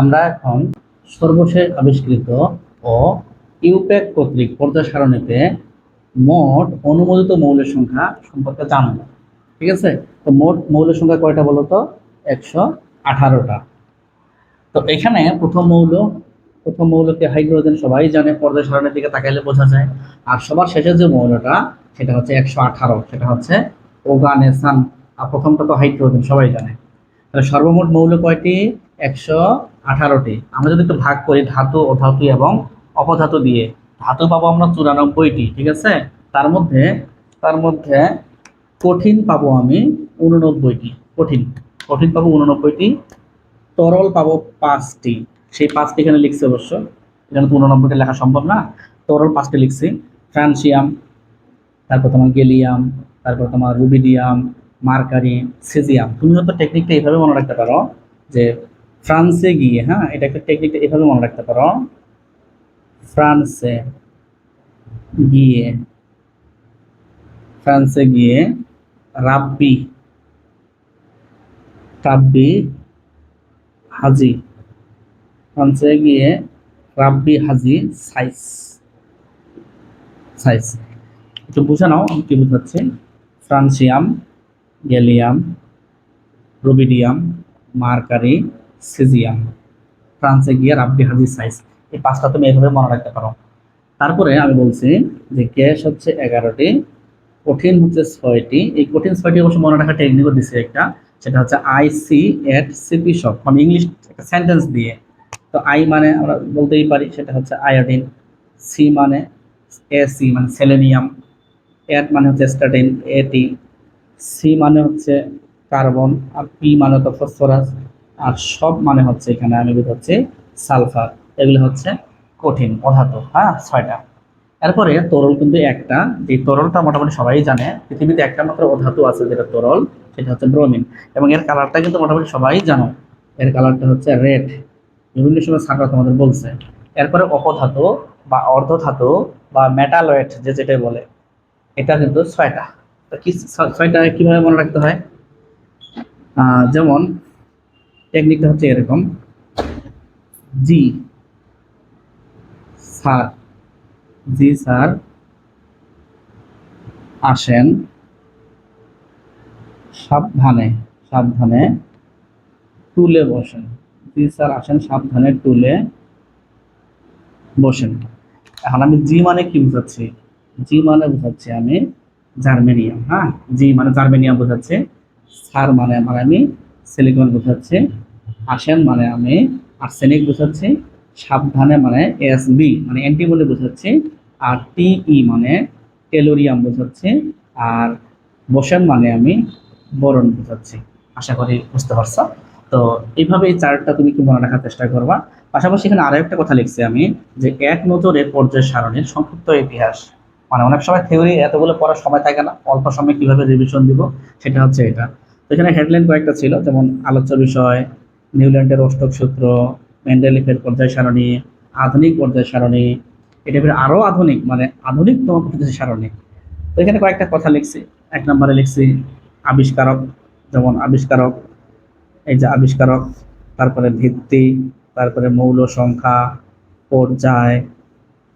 আমরা এখন সর্বশেষ আবিষ্কৃত ও ইউপ্যাক কর্তৃক পর্যায় সারণীতে মোট অনুমোদিত মৌলের সংখ্যা সম্পর্কে জানব। ঠিক আছে, তো মোট মৌলের সংখ্যা কয়টা বলতো? 118টা। তো এখানে প্রথম মৌলকে হাইড্রোজেন, সবাই জানে, পর্যায় সারণীর দিকে তাকাইলে বোঝা যায়। আর সবার শেষে যে মৌলটা, সেটা হচ্ছে 118, সেটা হচ্ছে ওগানেসান। আর প্রথমটা তো হাইড্রোজেন, সবাই জানে। তাহলে সর্বমোট মৌল কয়টি? 118টি। আমরা যদি একটু ভাগ করি ধাতু, অধাতু এবং অপধাতু দিয়ে, ধাতু পাবো আমরা 94টি। ঠিক আছে, তার মধ্যে তার মধ্যে কঠিন পাবো আমি 89টি। কঠিন কঠিন পাবো 89টি। তরল পাবো 5টি। সেই 5টি এখানে লিখছি, অবশ্য এখানে তো 89টি লেখা সম্ভব না। তরল 5টি লিখছি: ফ্রান্সিয়াম, তারপর তোমার গেলিয়াম, তারপর তোমার রুবিডিয়াম, মার্কারি, সিজিয়াম। তুমি হয়তো টেকনিকটা এইভাবে মনে রাখতে পারো যে ফ্রান্সে গিয়ে, হ্যাঁ, এটা একটা টেকনিকটা এইভাবে মনে রাখতে পারো: ফ্রান্সে গিয়ে ফ্রান্সে গিয়ে রাব্বি রাব্বি হাজি, ফ্রান্সে গিয়ে রাব্বি হাজি সাইস সাইস একটু বুঝে নাও আমি কি বুঝাচ্ছি। Francium, gallium, rubidium, mercury, caesium. ফ্রান্সে গিয়ে রাব্বি হাজি সাইজ। এই 5টা তুমি এভাবে মনে রাখতে পারো। তারপরে আমি বলছি যে গ্যাস হচ্ছে 11টি, কঠিন হচ্ছে 6টি। এই কঠিন 6টি অবশ্য মনে রাখা টেকনিকও দিচ্ছে একটা, সেটা হচ্ছে আইসি এট সিপি শপ, মানে ইংলিশ একটা সেন্টেন্স দিয়ে। তো আই মানে আমরা বলতেই পারি সেটা হচ্ছে আয়োডিন, সি মানে এসি মানে সেলেনিয়াম, এট মানে হচ্ছে স্টার্টিন এটি, সি মানে হচ্ছে কার্বন, আর পি মানে তো ফসফরাস, আর সব মানে হচ্ছে এখানে আমি বুঝাচ্ছি সালফার। এগুলো হচ্ছে কঠিন অধাতু, হ্যাঁ, 6টা। এরপরে তরল কিন্তু একটা, যে তরলটা মোটামুটি সবাই জানে, পৃথিবীতে একটা মাত্র অধাতু আছে যেটা তরল, সেটা হচ্ছে ব্রোমিন। এবং এর কালারটা কিন্তু মোটামুটি সবাই জানো, এর কালারটা হচ্ছে রেড। বিভিন্ন সময় ছাত্র তোমাদের বলছে। এরপরে অপধাতু বা অর্ধধাতু বা মেটালয়েড যে যেটা বলে, এটা কিন্তু 6টা। তো কি 6টা কিভাবে মনে রাখতে হয়? যেমন টেকনিকটা হচ্ছে এরকম: জি স্যার জি স্যার আসেন সাবধানে সাবধানে টুলে বসেন। জি স্যার আসেন সাবধানে টুলে বসেন। এখন আমি জি মানে কি বুঝাচ্ছি? জি মানে বুঝাচ্ছি আমি জার্মেনিয়াম, হ্যাঁ, জি মানে জার্মেনিয়াম বোঝাচ্ছে। স্যার মানে আমার আমি সিলিকন বোঝাচ্ছে। আসেন মানে আমি আর্সেনিক বোঝাচ্ছি। সাবধানে মানে এসবি মানে অ্যান্টিবডি বোঝাচ্ছি। আর টিই মানে টেলোরিয়াম বোঝাচ্ছি। আর বসেন মানে আমি বোরন বোঝাচ্ছি। আশা করি বুঝতে পারছো। তো এইভাবে এই চার্টটা তুমি কি মনে রাখার চেষ্টা করবা। পাশাপাশি এখানে আরো একটা কথা লিখছি আমি, যে এক নজরে পর্যায় সারণীর সংক্ষিপ্ত ইতিহাস। মানে অনেক সময় থিওরি এতগুলো পড়ার সময় থাকে না, অল্প সময় কিভাবে রিভিশন দিব, সেটা হচ্ছে এটা। তো এখানে হেডলাইন কয়েকটা ছিল, যেমন আলোচ্য বিষয়, নিউল্যান্ডের অষ্টক সূত্র, মেন্ডেলিফের পর্যায় সারণী, আধুনিক পর্যায় সারণী, এটা আরো আধুনিক মানে আধুনিকতম পর্যায় সারণী। তো এখানে কয়েকটা কথা লিখছি। 1 নম্বরে লিখছি আবিষ্কারক, যেমন আবিষ্কারক, এই যে আবিষ্কারক, তারপরে ভিত্তি, তারপরে মৌল সংখ্যা, পর্যায়,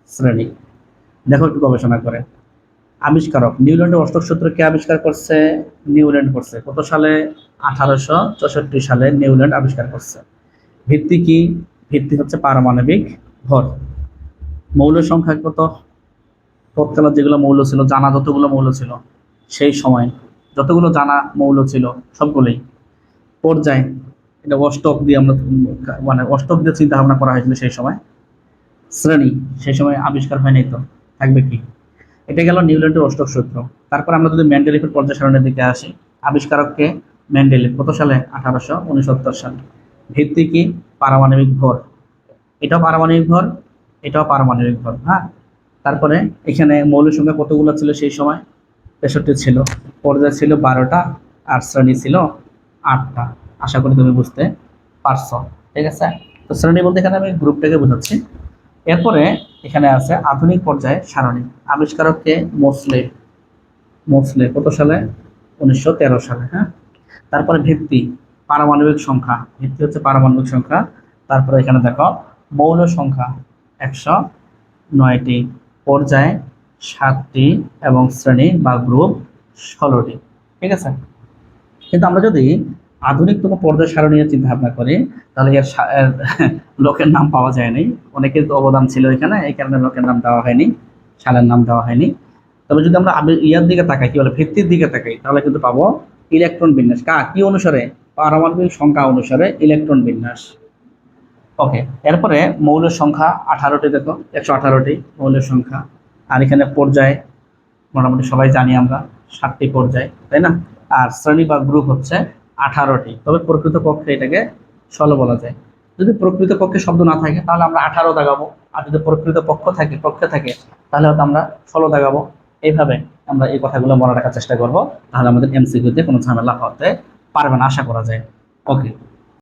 শ্রেণী। দেখো একটু গবেষণা করে। আবিষ্কারক নিউল্যান্ডের অষ্টক সূত্র কে আবিষ্কার করছে? নিউল্যান্ড করছে। কত সালে? 1864 সালে নিউল্যান্ড আবিষ্কার করছে। ভিত্তি কি? ভিত্তি হচ্ছে পারমাণবিক ভর। মৌল সংখ্যা কত? তৎকালে যেগুলো মৌল ছিল, জানা যতগুলো মৌল ছিল সেই সময়, যতগুলো জানা মৌল ছিল সবগুলোই। পর্যায়, এটা অষ্টক দিয়ে আমরা, মানে অষ্টক দিয়ে চিন্তা ভাবনা করা হয়েছিল সেই সময়। শ্রেণী, সেই সময় আবিষ্কার হয়নি, তো থাকবে কি? এটা গেল নিউল্যান্ডের অষ্টক সূত্র। তারপর আমরা যদি মেন্ডেলিফের পর্যায় সারণীর দিকে আসি, আবিষ্কারককে মেন্ডেলিফ, কত সালে? 1869 সালে। ভিত্তি কি? পারমাণবিক ভর। এটাও পারমাণবিক ভর, এটাও পারমাণবিক ভর, হ্যাঁ। তারপরে এখানে মৌল সংখ্যা কতগুলো ছিল সেই সময়? 63 ছিল। পর্যায় ছিল 12টা, আর শ্রেণী ছিল 8টা। আশা করি তুমি বুঝতে পারছো। ঠিক আছে, তো শ্রেণী বলতে এখানে আমি গ্রুপটাকে বোঝাচ্ছি। এরপরে এখানে আছে আধুনিক পর্যায়ে সারণী। আবিষ্কারককে মোসলে। মোসলে কত সালে? 1913 সালে, হ্যাঁ। তারপরে ভিত্তি, পারমাণবিক সংখ্যা। ভিত্তি হচ্ছে পারমাণবিক সংখ্যা। তারপরে এখানে দেখো মৌল সংখ্যা 109টি, পর্যায় 7টি এবং শ্রেণী বা গ্রুপ 16টি। ঠিক আছে, কিন্তু আমরা যদি আধুনিকতম পর্যায় সারণী নিয়ে চিন্তা ভাবনা করি তাহলে এর লোকের নাম পাওয়া যায়নি, অনেকের তো অবদান ছিল এখানে, এই কারণে লোকের নাম দেওয়া হয়নি, সালের নাম দেওয়া হয়নি। তবে যদি আমরা ইয়ার দিকে তাকাই, কি বলে ভিত্তির দিকে তাকাই, তাহলে কিন্তু পাবো ইলেকট্রন বিন্যাস কি অনুসারে, পারমাণবিক সংখ্যা অনুসারে ইলেকট্রন বিন্যাস। ওকে, এরপরে মৌলের সংখ্যা 18টি, দেখো 118টি মৌলের সংখ্যা। আর এখানে পর্যায় মোটামুটি সবাই জানি আমরা, 7টি পর্যায়, তাই না? আর শ্রেণী বা গ্রুপ হচ্ছে 18টি, তবে প্রকৃতপক্ষে এটাকে 16 বলা যায়। যদি প্রকৃতপক্ষে শব্দ না থাকে তাহলে আমরা 18 দাগাবো, আর যদি প্রকৃত পক্ষে থাকে তাহলে হয়তো আমরা 16 দাগাবো। এইভাবে আমরা এই কথাগুলো মনে রাখার চেষ্টা করব, তাহলে আমাদের এমসিকিউতে কোনো ঝামেলা হতে পারবে না আশা করা যায়। ওকে।